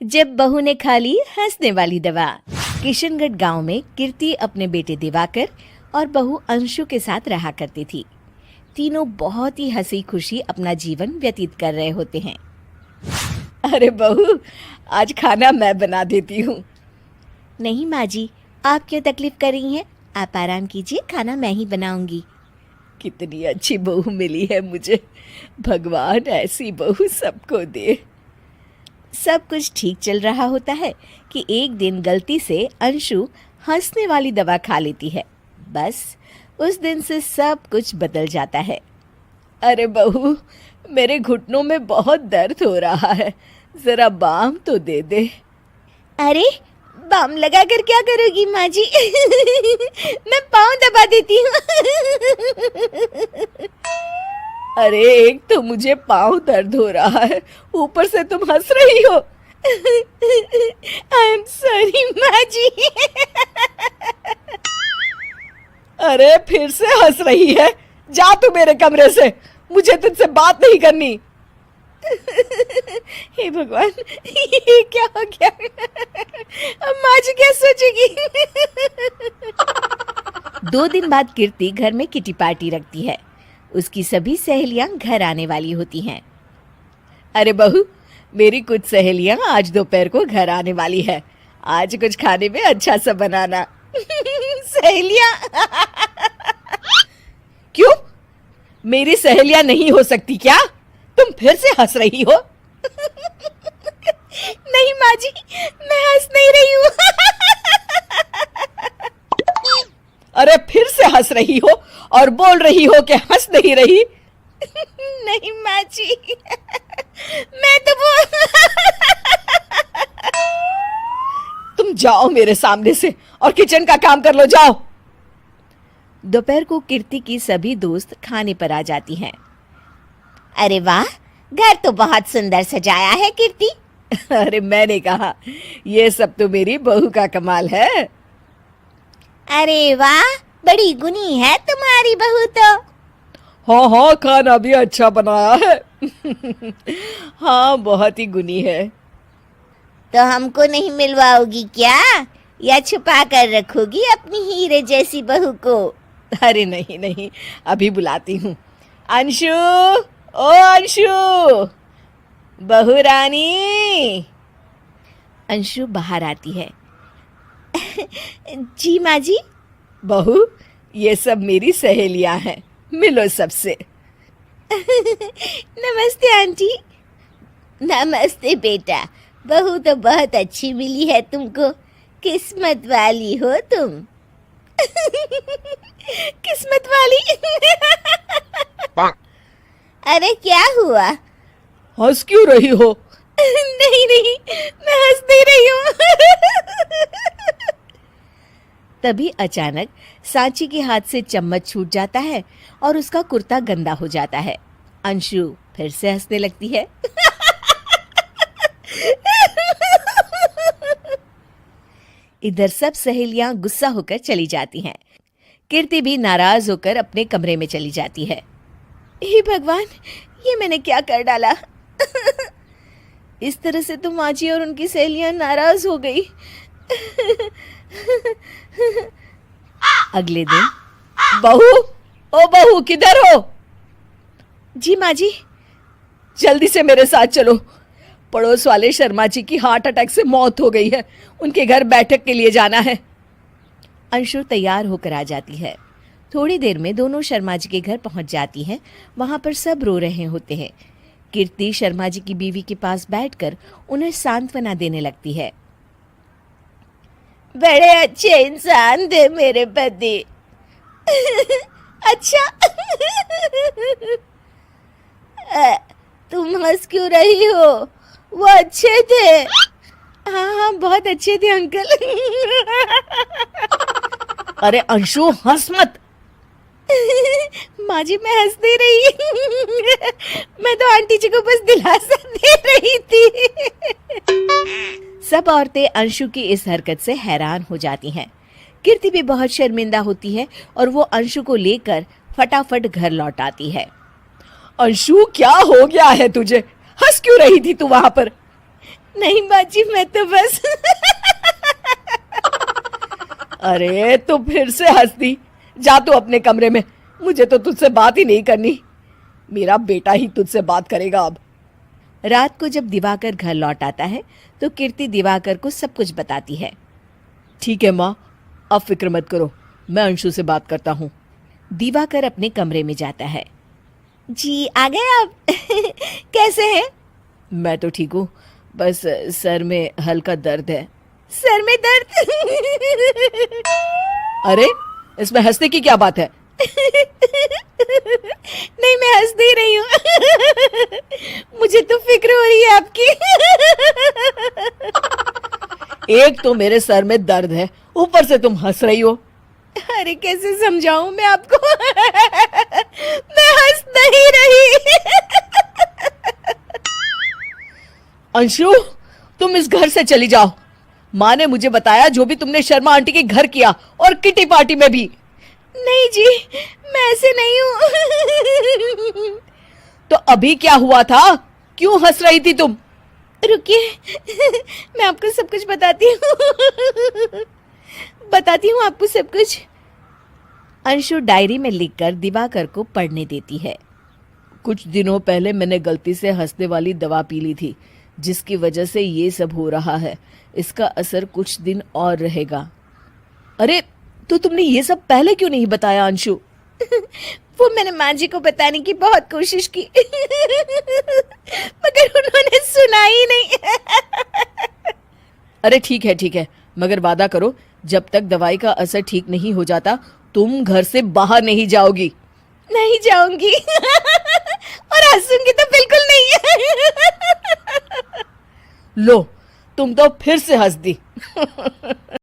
जब बहू ने खा ली हंसने वाली दवा। किशनगढ़ गांव में कीर्ति अपने बेटे दिवाकर और बहू अंशु के साथ रहा करती थी। तीनों बहुत ही हंसी खुशी अपना जीवन व्यतीत कर रहे होते हैं। अरे बहू, आज खाना मैं बना देती हूँ। नहीं माँ जी, आप क्यों तकलीफ कर रही हैं? आप आराम कीजिए, खाना मैं ही बनाऊंगी। कितनी अच्छी बहू मिली है मुझे। भगवान ऐसी बहू सबको दे। सब कुछ ठीक चल रहा होता है कि एक दिन गलती से अंशु हंसने वाली दवा खा लेती है। बस उस दिन से सब कुछ बदल जाता है। अरे बहू, मेरे घुटनों में बहुत दर्द हो रहा है, जरा बाम तो दे दे। अरे बाम लगा कर क्या करोगी माँ जी? मैं पाँव दबा देती हूँ। अरे एक तो मुझे पाँव दर्द हो रहा है, ऊपर से तुम हंस रही हो। आई एम सॉरी माँ जी। अरे फिर से हंस रही है, जा तू मेरे कमरे से, मुझे तुझसे बात नहीं करनी। हे भगवान, ये क्या हो गया? अब माँ जी क्या सोचेगी? 2 दिन बाद कीर्ति घर में किटी पार्टी रखती है। उसकी सभी सहेलियां घर आने वाली होती हैं। अरे बहू, मेरी कुछ सहेलियां आज दोपहर को घर आने वाली है। आज कुछ खाने में अच्छा सा बनाना। सहेलियां? क्यों? मेरी सहेलियां नहीं हो सकती क्या? तुम फिर से हंस रही हो? नहीं माँ जी, मैं हंस नहीं रही हूँ। अरे फिर से हंस रही हो और बोल रही हो कि हंस नहीं रही। नहीं माँ जी, मैं तो वो तुम जाओ मेरे सामने से और किचन का काम कर लो, जाओ। दोपहर को कीर्ति की सभी दोस्त खाने पर आ जाती हैं। अरे वाह, घर तो बहुत सुंदर सजाया है कीर्ति। अरे मैंने कहा, ये सब तो मेरी बहू का कमाल है। अरे वाह, बड़ी गुनी है तुम्हारी बहू तो। हाँ हाँ, खाना भी अच्छा बनाया है। हाँ, बहुत ही गुनी है। तो हमको नहीं मिलवाओगी क्या, या छुपा कर रखोगी अपनी हीरे जैसी बहू को? अरे नहीं नहीं, अभी बुलाती हूँ। अंशु, ओ अंशु, बहू रानी। अंशु बाहर आती है। जी माँ जी। बहू, ये सब मेरी सहेलियां हैं, मिलो सबसे। नमस्ते आंटी। नमस्ते बेटा, बहू तो बहुत अच्छी मिली है तुमको, किस्मत वाली हो तुम। किस्मत वाली? अरे क्या हुआ? हंस क्यों रही हो? नहीं नहीं, मैं हंस नहीं रही हूँ। तभी अचानक सांची के हाथ से चम्मच छूट जाता है और उसका कुर्ता गंदा हो जाता है। अंशु फिर से हंसने लगती है। इधर सब सहेलियां गुस्सा होकर चली जाती हैं। कीर्ति भी नाराज होकर अपने कमरे में चली जाती है। हे भगवान, ये मैंने क्या कर डाला? इस तरह से तो माँ जी और उनकी सहेलियां नाराज हो गई। अगले दिन। बहू, ओ बहू, किधर हो? जी माँ जी। जल्दी से मेरे साथ चलो। पड़ोस वाले शर्मा जी की हार्ट अटैक से मौत हो गई है, उनके घर बैठक के लिए जाना है। अंशु तैयार होकर आ जाती है। थोड़ी देर में दोनों शर्मा जी के घर पहुंच जाती हैं। वहां पर सब रो रहे होते हैं। कीर्ति शर्मा जी की बीवी के पास बैठकर उन्हें सांत्वना देने लगती है। बड़े अच्छे इंसान थे मेरे पति। अच्छा। तुम हंस क्यों रही हो? वो अच्छे थे। हाँ हाँ, बहुत अच्छे थे अंकल। अरे अंशु, हंस मत। माँ जी, मैं हंस नहीं रही। मैं तो आंटी जी को बस दिलासा दे रही थी। सब औरतें अंशु की इस हरकत से हैरान हो जाती हैं। कीर्ति भी बहुत शर्मिंदा होती है और वो अंशु को लेकर फटाफट घर लौट आती है। अंशु, क्या हो गया है तुझे? हंस क्यों रही थी तू वहां पर? नहीं बाजी, मैं तो बस अरे तो फिर से हंस दी। जा तू अपने कमरे में, मुझे तो तुझसे बात ही नहीं करनी। मेरा बेटा ही तुझसे बात करेगा अब। रात को जब दिवाकर घर लौट आता है तो कीर्ति दिवाकर को सब कुछ बताती है। ठीक है माँ, अब फिक्र मत करो, मैं अंशु से बात करता हूँ। दिवाकर अपने कमरे में जाता है। जी आ गए आप? कैसे हैं? मैं तो ठीक हूँ, बस सर में हल्का दर्द है। सर में दर्द? अरे इसमें हंसने की क्या बात है? नहीं, मैं हंस नहीं रही हूँ। मुझे तो फिक्र हो रही है आपकी। एक तो मेरे सर में दर्द है, ऊपर से तुम हंस रही हो। अरे कैसे समझाऊं मैं आपको? मैं हंस नहीं रही। अंशु, तुम इस घर से चली जाओ। माँ ने मुझे बताया जो भी तुमने शर्मा आंटी के घर किया, और किटी पार्टी में भी। नहीं जी, मैं ऐसे नहीं हूँ। तो अभी क्या हुआ था? क्यों हंस रही थी तुम? रुकिए, मैं आपको सब कुछ बताती हूँ। बताती हूँ आपको सब कुछ। अंशु डायरी में लिखकर दिवाकर को पढ़ने देती है। कुछ दिनों पहले मैंने गलती से हंसने वाली दवा पी ली थी, जिसकी वजह से ये सब हो रहा है। इसका असर कुछ दिन और रहेगा। अरे तो तुमने ये सब पहले क्यों नहीं बताया अंशु? वो मैंने माँ जी को बताने की बहुत कोशिश की, मगर उन्होंने सुना ही नहीं। अरे ठीक है, मगर वादा करो जब तक दवाई का असर ठीक नहीं हो जाता तुम घर से बाहर नहीं जाओगी। नहीं जाऊंगी, और हंसूंगी तो बिल्कुल नहीं। लो, तुम तो फिर से हंस दी।